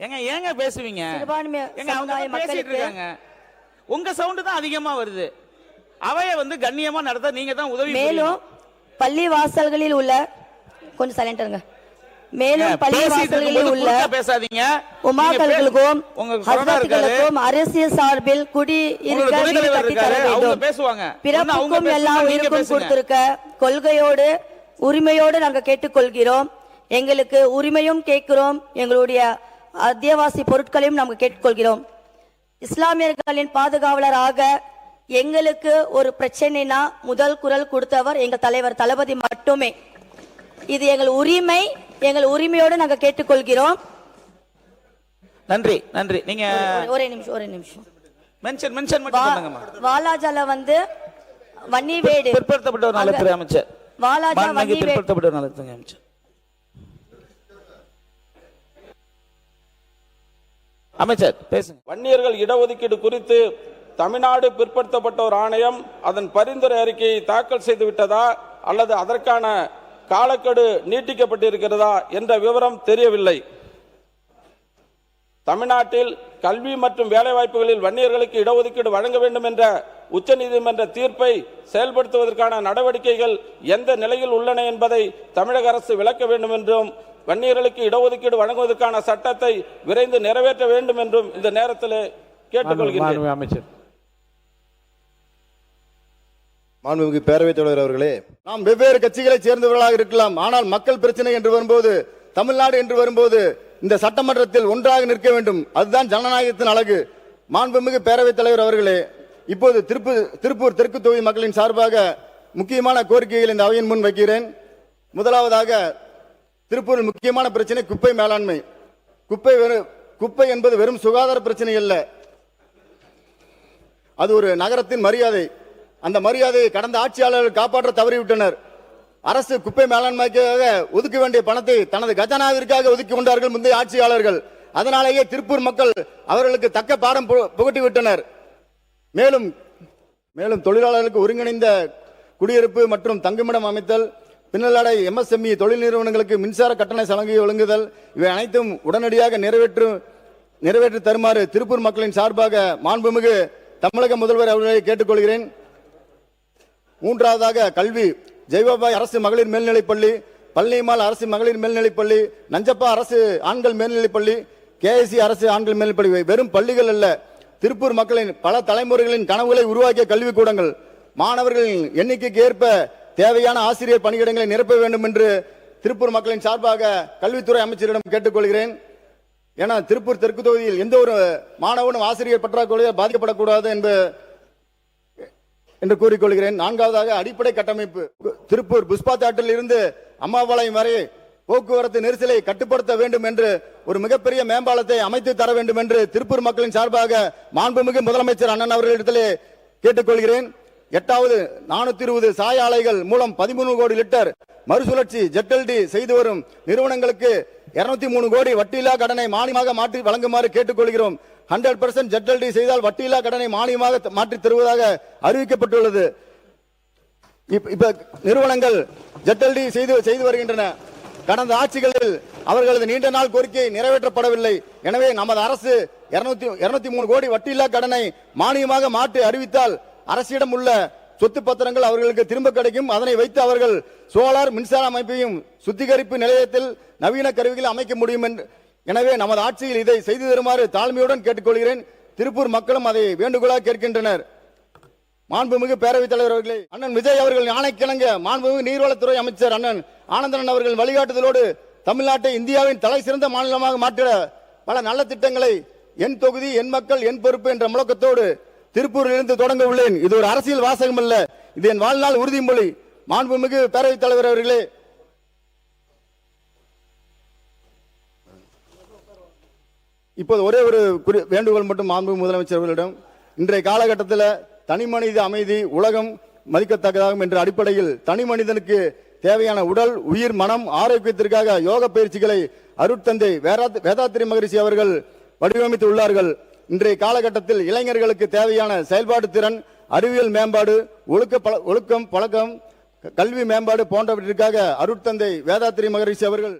ஏங்க ஏங்க பேசுவீங்க? ஏங்க அவங்க பேசிட்டு இருக்காங்க, உங்க சவுண்ட் தான் அதிகமா வருது. அவைய கண்ணியமா நடத்த நீங்க தான் உதவி. மேலும் பள்ளி வாசல்களில் உள்ள கொஞ்சம் சைலண்டா இருங்க. மேலும் பள்ளி வாசல்களில் உள்ள பேசாதீங்க. உமாக்களுக்கும் ஹஸ்ரத்துகளுக்கும் அரசியல் சார்பில் குடி இருக்க வீடு கட்டி தர வேண்டும். பேசுவாங்க. பிறப்புக்கும் எல்லா உயிருக்கும் கொடுத்திருக்க கொள்கையோடு உரிமையோடு நாங்கள் கேட்டுக்கொள்கிறோம். எங்களுக்கு உரிமையும் கேட்கிறோம், எங்களுடைய அத்தியாவசிய பொருட்களையும் நாங்கள் கேட்டுக்கொள்கிறோம். இஸ்லாமியர்களின் பாதுகாவலராக எங்களுக்கு ஒரு பிரச்சனைனா முதல் குரல் கொடுத்தவர் எங்கள் தலைவர் தளபதி மட்டுமே. இது எங்கள் உரிமை, எங்கள் உரிமையோடு நாங்கள் கேட்டுக்கொள்கிறோம். நன்றி நன்றி. நீங்க ஒரே நிமிஷம் மென்ஷன் மட்டும் பண்ணுங்கம்மா. வாலாஜால வன்னிவேடு பிற்படுத்தப்பட்டவர் நலத்துறை அமைச்சர், வாலாஜா வன்னிவேடு பிற்படுத்தப்பட்டவர் நலத்துறை அமைச்சர். அமைச்சர் பேசுங்க. வன்னியர்கள் இடஒதுக்கீடு குறித்து தமிழ்நாடு பிற்படுத்தப்பட்டோர் ஆணையம் அதன் பரிந்துரை அறிக்கையை தாக்கல் செய்து விட்டதா அல்லது அதற்கான காலக்கெடு நீட்டிக்கப்பட்டிருக்கிறதா என்ற விவரம் தெரியவில்லை. தமிழ்நாட்டில் கல்வி மற்றும் வேலைவாய்ப்புகளில் வன்னியர்களுக்கு இடஒதுக்கீடு வழங்க வேண்டும் என்ற உச்சநீதிமன்ற தீர்ப்பை செயல்படுத்துவதற்கான நடவடிக்கைகள் எந்த நிலையில் உள்ளன என்பதை தமிழக அரசு விளக்க வேண்டும் என்றும், வன்னியர்களுக்கு இடஒதுக்கீடு வழங்குவதற்கான சட்டத்தை விரைந்து நிறைவேற்ற வேண்டும் என்றும் இந்த நேரத்தில் கேட்டுக்கொள்கிறேன். அமைச்சர் மாண்புமிகு பேரவைத் தலைவர் அவர்களே, நாம் வெவ்வேறு கட்சிகளை சேர்ந்தவர்களாக இருக்கலாம், ஆனால் மக்கள் பிரச்சனை என்று வரும்போது, தமிழ்நாடு என்று வரும்போது இந்த சட்டமன்றத்தில் ஒன்றாக நிற்க வேண்டும். அதுதான் ஜனநாயகத்தின் அழகு. மாண்புமிகு பேரவைத் தலைவர் அவர்களே, இப்போது திருப்பூர் தெற்கு தொகுதி மக்களின் சார்பாக முக்கியமான கோரிக்கைகள் இந்த அவையின் முன் வைக்கிறேன். முதலாவதாக, திருப்பூரில் முக்கியமான பிரச்சனை குப்பை மேலாண்மை. குப்பை என்பது வெறும் சுகாதார பிரச்சனை அல்ல, அது ஒரு நகரத்தின் மரியாதை. அந்த மரியாதையை கடந்த ஆட்சியாளர்கள் காப்பாற்ற தவறிவிட்டனர். அரசு குப்பை மேலாண்மைக்காக ஒதுக்க வேண்டிய பணத்தை தனது கஜனாவிற்காக ஒதுக்கி கொண்டார்கள் முந்தைய ஆட்சியாளர்கள். அதனாலேயே திருப்பூர் மக்கள் அவர்களுக்கு தக்க பாடம் புகட்டிவிட்டனர். மேலும் தொழிலாளர்களுக்கு ஒருங்கிணைந்த குடியிருப்பு மற்றும் தங்குமிடம் அமைத்தல், பின்னலாடை MSME தொழில் நிறுவனங்களுக்கு மின்சார கட்டண சலுகை வழங்குதல், இவை அனைத்தும் உடனடியாக நிறைவேற்றி தருமாறு திருப்பூர் மக்களின் சார்பாக மாண்புமிகு தமிழக முதல்வர் அவர்களை கேட்டுக்கொள்கிறேன். மூன்றாவதாக கல்வி. ஜெயபாபாய் அரசு மகளிர் மேல்நிலைப்பள்ளி, பழனிமால் அரசு மகளிர் மேல்நிலைப்பள்ளி, நஞ்சப்பா அரசு ஆண்கள் மேல்நிலைப்பள்ளி, KIC அரசு ஆண்கள் மேல்நிலைப்பள்ளி வெறும் பள்ளிகள் அல்ல, திருப்பூர் மக்களின் பல தலைமுறைகளின் கனவுகளை உருவாக்கிய கல்விக்கூடங்கள். மாணவர்களின் எண்ணிக்கைக்கு ஏற்ப தேவையான ஆசிரியர் பணியிடங்களை நிரப்ப வேண்டும் என்று திருப்பூர் மக்களின் சார்பாக கல்வித்துறை அமைச்சரிடம் கேட்டுக்கொள்கிறேன். ஏன்னா திருப்பூர் தெற்கு தொகுதியில் எந்த ஒரு மாணவனும் ஆசிரியர் பற்றாக்குறையால் பாதிக்கப்படக்கூடாது என்று கூறிக்கொள்கிறேன். நான்காவதாக அடிப்படை கட்டமைப்பு. திருப்பூர் புஷ்பா தியேட்டரில் இருந்து அம்மாபாளையம் வரை போக்குவரத்து நெரிசலை கட்டுப்படுத்த வேண்டும் என்று ஒரு மிகப்பெரிய மேம்பாலத்தை அமைத்து தர வேண்டும் என்று திருப்பூர் மக்களின் சார்பாக மாண்புமிகு முதலமைச்சர் அண்ணன் அவர்களிடத்திலே கேட்டுக்கொள்கிறேன். எட்டாவது, 420 சாய ஆலைகள் மூலம் 13 கோடி லிட்டர் மறுசுழற்சி ZLD செய்து வரும் நிறுவனங்களுக்கு 203 கோடி வட்டியில்லா கடனை மானியமாக மாற்றி வழங்குமாறு கேட்டுக்கொள்கிறோம். 100% ZLD செய்தால் வட்டியில்லா கடனை மானியமாக மாற்றி தருவதாக அறிவிக்கப்பட்டுள்ளது. இப்ப நிறுவனங்கள் ZLD செய்து வருகின்றன. கடந்த ஆட்சிகளில் அவர்களது நீண்ட நாள் கோரிக்கை நிறைவேற்றப்படவில்லை. எனவே நமது அரசு 203 கோடி வட்டியில்லா கடனை மானியமாக மாற்றி அறிவித்தால் அரசிடம் உள்ள சொத்து பத்திரங்கள் அவர்களுக்கு திரும்ப கிடைக்கும். அதனை வைத்து அவர்கள் சோலார் மின்சார அமைப்பையும் சுத்திகரிப்பு நிலையத்தில் நவீன கருவிகளை அமைக்க முடியும். எனவே நமது ஆட்சியில் இதை செய்து தருமாறு தாழ்மையுடன் கேட்டுக்கொள்கிறேன். திருப்பூர் மக்களும் அதை வேண்டுகோளாக கேட்கின்றனர். மாண்புமிகு பேரவைத் தலைவர் அவர்களே, அண்ணன் விஜய் அவர்கள் ஆணைக்கிணங்க மாண்புமிகு நீர்வளத்துறை அமைச்சர் அண்ணன் ஆனந்தன் அவர்கள் வழிகாட்டுதலோடு தமிழ்நாட்டை இந்தியாவின் தலை சிறந்த மாநிலமாக மாற்றிட பல நல்ல திட்டங்களை என் தொகுதி என் மக்கள் என் பொறுப்பு என்ற முழக்கத்தோடு திருப்பூரில் இருந்து தொடங்க உள்ளேன். இது ஒரு அரசியல் வாசகம் அல்ல, இது என் வாழ்நாள் உறுதிமொழி. மாண்புமிகு பேரவைத் தலைவர் அவர்களே, இப்போது ஒரே ஒரு வேண்டுகோள் மட்டும் மாண்புமிகு முதலமைச்சர் அவர்களிடம். இன்றைய காலகட்டத்தில் தனி மனித அமைதி உலகம் மதிக்கத்தக்கதாகும் என்ற அடிப்படையில் தனி மனிதனுக்கு தேவையான உடல் உயிர் மனம் ஆரோக்கியத்திற்காக யோக பயிற்சிகளை அருட்தந்தை வேதாத்திரி மகரிஷி அவர்கள் வடிவமைத்து உள்ளார்கள். இன்றைய காலகட்டத்தில் இளைஞர்களுக்கு தேவையான செயல்பாடு திறன், அறிவியல் மேம்பாடு, ஒழுக்கம் பழக்கம், கல்வி மேம்பாடு போன்றவற்றிற்காக அருட்தந்தை வேதாத்திரி மகரிஷி அவர்கள்